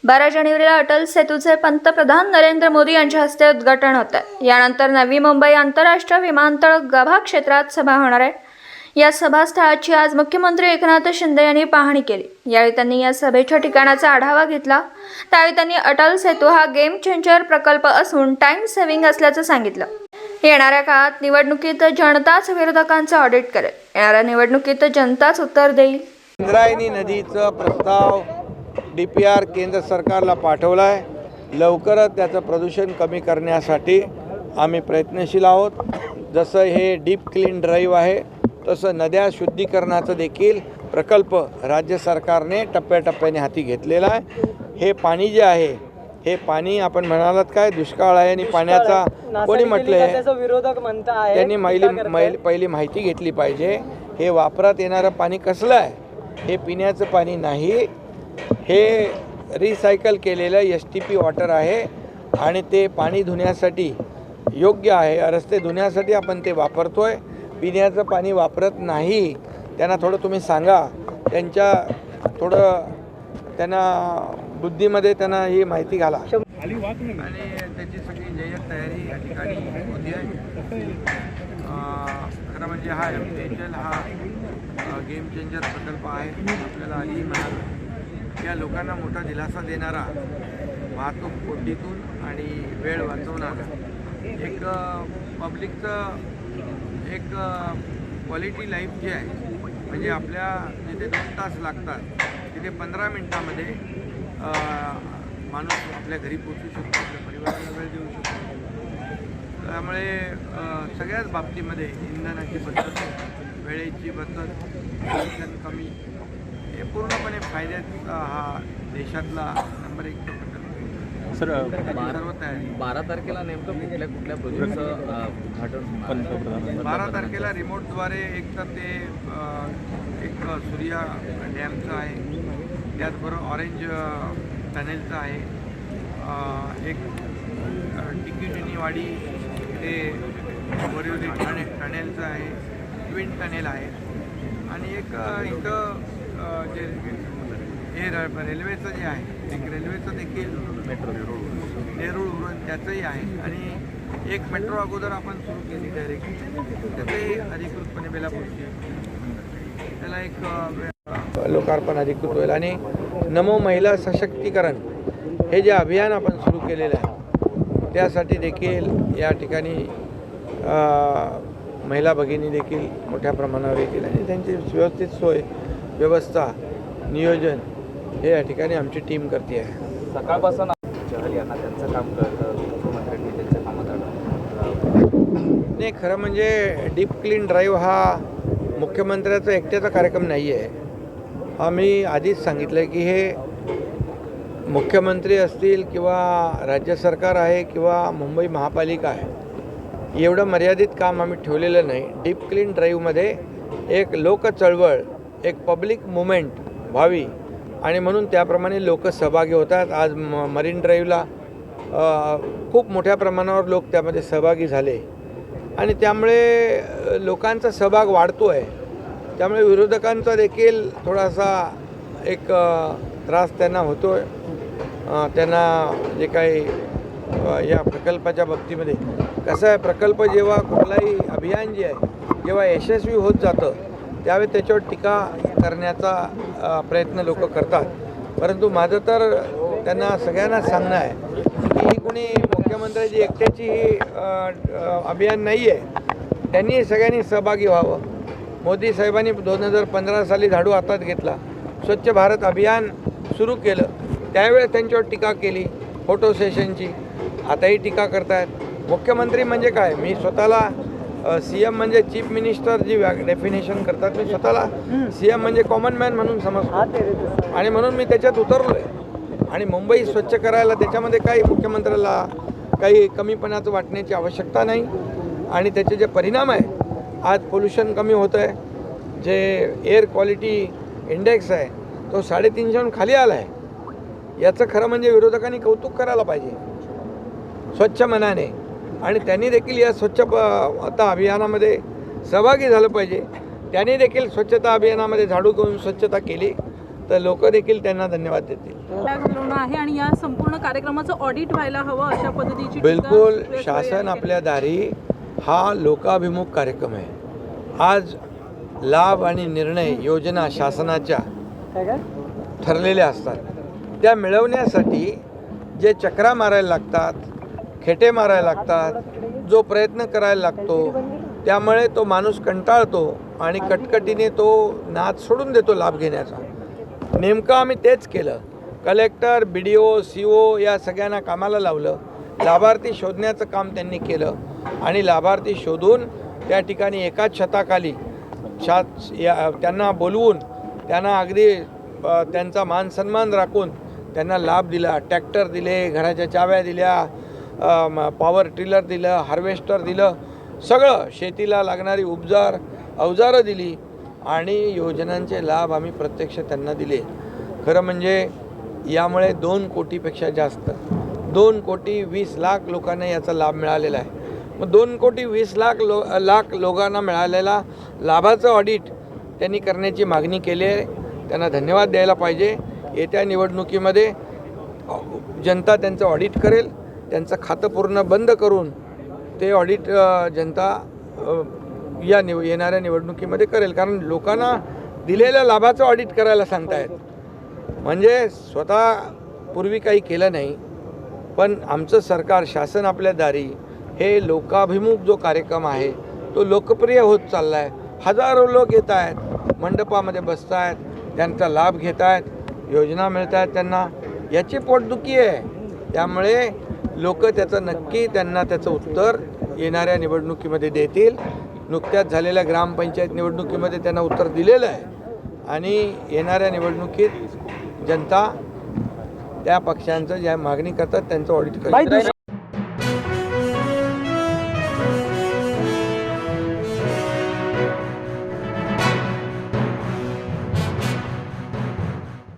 12 जानेवारीला अटल सेतूचे पंतप्रधान नरेंद्र मोदी यांच्या हस्ते उद्घाटन होत आहे। यानंतर नवी मुंबई आंतरराष्ट्रीय विमानतळ गाभा क्षेत्रात सभा होणार आहे। या सभास्थळाची आज मुख्यमंत्री एकनाथ शिंदे यांनी पाहणी केली। यावेळी त्यांनी या सभेच्या ठिकाणाचा आढावा घेतला। त्यावेळी त्यांनी अटल सेतू हा गेम चेंजर प्रकल्प असून टाइम सेव्हिंग असल्याचं सांगितलं। येणाऱ्या काळात निवडणुकीत जनताच विरोधकांचं ऑडिट करेल। येणाऱ्या निवडणुकीत जनताच उत्तर देईल। इंद्रायणी नदीचा प्रस्ताव DPR केंद्र सरकारला पाठवला आहे। लवकरच त्याचं प्रदूषण कमी करण्यासाठी आम्ही प्रयत्नशील आहोत। जसं हे डीप क्लीन ड्राईव्ह आहे तसं नद्या शुद्धीकरणाचं देखील प्रकल्प राज्य सरकारने टप्प्याटप्प्याने हाती घेतलेला आहे। हे पाणी जे आहे हे पाणी आपण म्हणालात काय दुष्काळ आहे आणि पाण्याचा कोणी म्हटलंय विरोधक म्हणतात त्यांनी पहिली माहिती घेतली पाहिजे। हे वापरात येणारं पाणी कसलं आहे? हे पिण्याचं पाणी नाही, हे रिसायकल केलेलं STP वॉटर आहे आणि ते पाणी धुण्यासाठी योग्य आहे। रस्ते धुण्यासाठी आपण ते वापरतोय, पिण्याचं पाणी वापरत नाही। त्यांना थोडं तुम्ही सांगा, त्यांना बुद्धीमध्ये त्यांना ही माहिती घाला। आणि त्याची सगळी जय्यत तयारी या ठिकाणी होती आहे। खरं म्हणजे हा MTHL हा गेम चेंजर प्रकल्प आहे। आपल्याला आधी म्हणाल या लोकांना मोठा दिलासा देणारा, वाहतूक कोंडीतून आणि वेळ वाचवणारा, एक पब्लिकचं एक क्वालिटी लाईफ जे आहे, म्हणजे आपल्या जिथे 2 तास लागतात तिथे 15 मिनिटामध्ये माणूस आपल्या घरी पोचू शकतो, आपल्या परिवाराला वेळ देऊ शकतो। त्यामुळे सगळ्याच बाबतीमध्ये इंधनाची बचत, वेळेची बचत, प्रदूषण कमी, हे पूर्णपणे फायद्याचा हा देशातला नंबर 1 प्रकल्प। सर, सर्व तयारी 12 तारखेला नेमकं कुठल्या प्रोजेक्टचं उद्घाटन? 12 तारखेला रिमोटद्वारे एक तर ते एक सूर्या डॅमचं आहे, त्याचबरोबर ऑरेंज टनेलचं आहे, एक टिकीटिनीवाडी ते बोरिवली टनेलचं आहे, ट्विन टनेल आहे, आणि एक इथं जे हे रेल्वेचं जे आहे, एक रेल्वेचं देखील नेरूळ उरण त्याचंही आहे, आणि एक मेट्रो अगोदर आपण सुरू केली डायरेक्ट, त्याचंही अधिकृतपणे बेलापूरची त्याला एक लोकार्पण अधिकृत होईल। आणि नमो महिला सशक्तीकरण हे जे अभियान आपण सुरू केलेलं आहे त्यासाठी देखील या ठिकाणी महिला भगिनी देखील मोठ्या प्रमाणावर येतील आणि त्यांची व्यवस्थित सोय, व्यवस्था, नियोजन हे या ठिकाणी आमची टीम करते आहे। सकाळपासून चहल यांना त्यांचं काम कळतं, मुख्यमंत्र्यांनी त्यांच्या कामात नाही, खरं म्हणजे डीप क्लीन ड्राईव्ह हा मुख्यमंत्र्याचा एकट्याचा कार्यक्रम नाही आहे। आम्ही आधीच सांगितलं आहे की हे मुख्यमंत्री असतील किंवा राज्य सरकार आहे किंवा मुंबई महापालिका आहे, एवढं मर्यादित काम आम्ही ठेवलेलं नाही। डीप क्लीन ड्राईव्हमध्ये एक लोक चळवळ, एक पब्लिक मुवमेंट व्हावी आणि म्हणून त्याप्रमाणे लोक सहभागी होतात। आज मरीन ड्राईव्हला खूप मोठ्या प्रमाणावर लोक त्यामध्ये सहभागी झाले आणि त्यामुळे लोकांचा सहभाग वाढतो आहे। त्यामुळे विरोधकांचा देखील थोडासा एक त्रास त्यांना होतो आहे। त्यांना जे काही या प्रकल्पाच्या बाबतीमध्ये कसं आहे, प्रकल्प जेव्हा कुठलाही अभियान जे आहे जेव्हा यशस्वी होत जातं त्यावेळी त्याच्यावर टीका करण्याचा प्रयत्न लोक करतात, परंतु माझं तर त्यांना सगळ्यांना सांगणं आहे की ही कोणी मुख्यमंत्र्याची एकट्याची ही अभियान नाही आहे, त्यांनी सगळ्यांनी सहभागी व्हावं। मोदी साहेबांनी 2015 साली झाडू हातात घेतला, स्वच्छ भारत अभियान सुरू केलं, त्यावेळेस त्यांच्यावर टीका केली फोटो सेशनची, आताही टीका करतायत। मुख्यमंत्री म्हणजे काय, मी स्वतःला CM म्हणजे चीफ मिनिस्टर जी डेफिनेशन करतात, मी स्वतःला CM म्हणजे कॉमन मॅन म्हणून समजतो आणि म्हणून मी त्याच्यात उतरलो आहे। आणि मुंबई स्वच्छ करायला त्याच्यामध्ये काही मुख्यमंत्र्याला काही कमीपणाचं वाटण्याची आवश्यकता नाही। आणि त्याचे जे परिणाम आहे, आज पोल्युशन कमी होतं आहे, जे एअर क्वालिटी इंडेक्स आहे तो 350 खाली आला आहे। याचं खरं म्हणजे विरोधकांनी कौतुक करायला पाहिजे स्वच्छ मनाने, आणि त्यांनी देखील या स्वच्छता अभियानामध्ये सहभागी झालं पाहिजे। त्यांनी देखील स्वच्छता अभियानामध्ये झाडू घेऊन स्वच्छता केली, तर लोक देखील त्यांना धन्यवाद देतील. घालवणं आहे आणि या संपूर्ण कार्यक्रमाचं ऑडिट व्हायला हवं अशा पद्धतीची टीका बिलकुल सुरेश शासन भोयर यांनी आपल्या दारी हा लोकाभिमुख कार्यक्रम आहे. आज लाभ आणि निर्णय योजना शासनाच्या ठरलेल्या असतात. त्या मिळवण्यासाठी जे चक्रा मारायला लागतात, खेटे मारायला लागतात, जो प्रयत्न करायला लागतो, त्यामुळे तो माणूस कंटाळतो आणि कटकटीने तो नाद सोडून देतो लाभ घेण्याचा. नेमकं आम्ही तेच केलं. कलेक्टर, BDO, CO या सगळ्यांना कामाला लावलं. लाभार्थी शोधण्याचं काम त्यांनी केलं आणि लाभार्थी शोधून त्या ठिकाणी एकाच छताखाली त्यांना बोलवून त्यांना अगदी त्यांचा मान सन्मान राखून त्यांना लाभ दिला. ट्रॅक्टर दिले, घराच्या चाव्या दिल्या, पॉवर टिलर दिलं, हार्वेस्टर दिलं, सगळं शेतीला लागणारी अवजारं दिली आणि योजनांचे लाभ आम्ही प्रत्यक्ष त्यांना दिले. खरं म्हणजे यामुळे 2 कोटीपेक्षा जास्त 2,20,00,000 लोकांना याचा लाभ मिळालेला आहे. मग 2,20,00,000 लोकांना मिळालेला लाभाचं ऑडिट त्यांनी करण्याची मागणी केली आहे. त्यांना धन्यवाद द्यायला पाहिजे. येत्या निवडणुकीमध्ये जनता त्यांचं ऑडिट करेल. त्यांचं खातं पूर्ण बंद करून ते ऑडिट जनता येणाऱ्या निवडणुकीमध्ये करेल. कारण लोकांना दिलेल्या लाभाचं ऑडिट करायला सांगतायत. म्हणजे स्वतः पूर्वी काही केलं नाही, पण आमचं सरकार, शासन आपल्या दारी हे लोकाभिमुख जो कार्यक्रम आहे तो लोकप्रिय होत चालला आहे. हजारो लोक येत आहेत, मंडपामध्ये बसत आहेत, त्यांचा लाभ घेत आहेत, योजना मिळत आहेत त्यांना. याची पोटदुखी आहे. त्यामुळे लोक त्यांना त्याचं उत्तर येणाऱ्या निवडणुकीमध्ये देतील. नुकत्याच झालेल्या ग्रामपंचायत निवडणुकीमध्ये त्यांना उत्तर दिलेलं आहे आणि येणाऱ्या निवडणुकीत जनता त्या पक्षांचं ज्या मागणी करतात त्यांचं ऑडिट करेल.